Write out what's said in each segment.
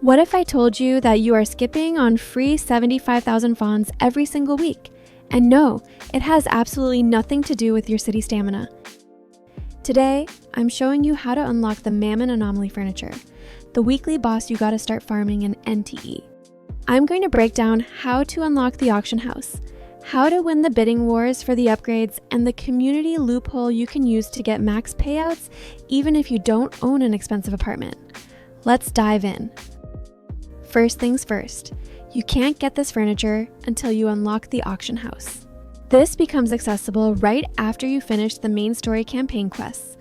What if I told you that you are skipping on free 75,000 Fons every single week? And no, it has absolutely nothing to do with your city stamina. Today, I'm showing you how to unlock the Mammon Anomaly furniture, the weekly boss you gotta start farming in NTE. I'm going to break down how to unlock the auction house, how to win the bidding wars for the upgrades, and the community loophole you can use to get max payouts even if you don't own an expensive apartment. Let's dive in. First things first, you can't get this furniture until you unlock the auction house. This becomes accessible right after you finish the main story campaign quests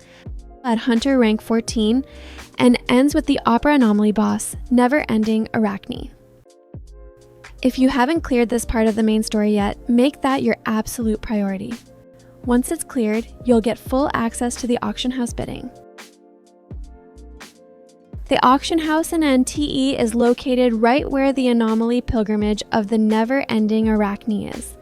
at Hunter rank 14 and ends with the Opera Anomaly boss, Never-Ending Arachne. If you haven't cleared this part of the main story yet, make that your absolute priority. Once it's cleared, you'll get full access to the auction house bidding. The auction house in NTE is located right where the anomaly pilgrimage of the Never-Ending Arachne is.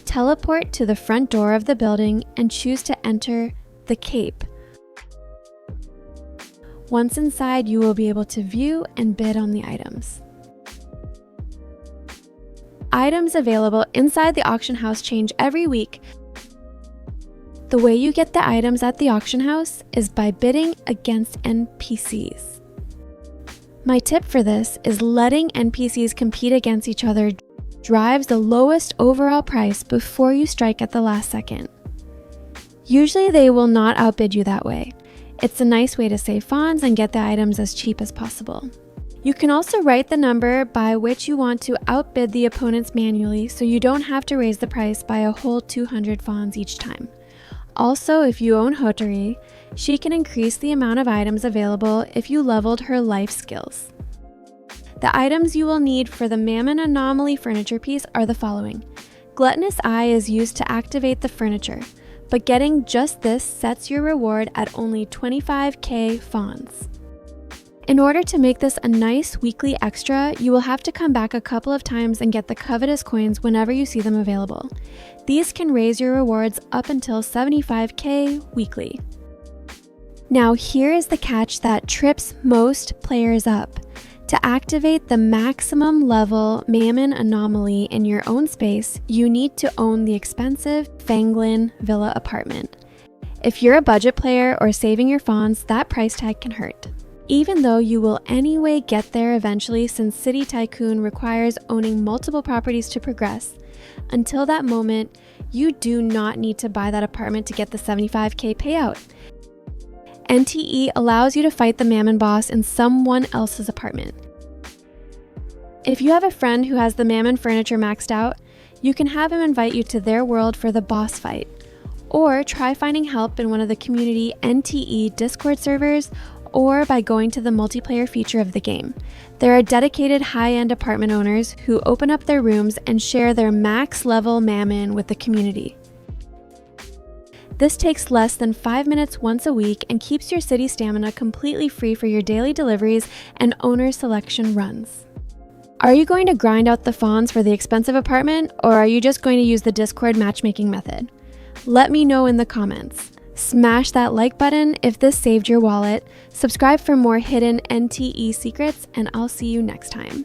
Teleport to the front door of the building and choose to enter the Cape. Once inside, you will be able to view and bid on the items. Items available inside the auction house change every week. The way you get the items at the auction house is by bidding against NPCs. My tip for this is letting NPCs compete against each other drives the lowest overall price before you strike at the last second. Usually they will not outbid you that way. It's a nice way to save Fons and get the items as cheap as possible. You can also write the number by which you want to outbid the opponents manually so you don't have to raise the price by a whole 200 Fons each time. Also, if you own Hotari, she can increase the amount of items available if you leveled her life skills. The items you will need for the Mammon Anomaly furniture piece are the following. Gluttonous Eye is used to activate the furniture, but getting just this sets your reward at only 25k Fons. In order to make this a nice weekly extra, you will have to come back a couple of times and get the covetous coins whenever you see them available. These can raise your rewards up until 75k weekly. Now here is the catch that trips most players up. To activate the maximum level Mammon Anomaly in your own space, you need to own the expensive Fanglin Villa apartment. If you're a budget player or saving your Fons, that price tag can hurt. Even though you will anyway get there eventually since City Tycoon requires owning multiple properties to progress, until that moment, you do not need to buy that apartment to get the 75k payout. NTE allows you to fight the Mammon boss in someone else's apartment. If you have a friend who has the Mammon furniture maxed out, you can have him invite you to their world for the boss fight. Or try finding help in one of the community NTE Discord servers or by going to the multiplayer feature of the game. There are dedicated high-end apartment owners who open up their rooms and share their max level Mammon with the community. This takes less than 5 minutes once a week and keeps your city stamina completely free for your daily deliveries and owner selection runs. Are you going to grind out the Fons for the expensive apartment, or are you just going to use the Discord matchmaking method? Let me know in the comments. Smash that like button if this saved your wallet, subscribe for more hidden NTE secrets, and I'll see you next time.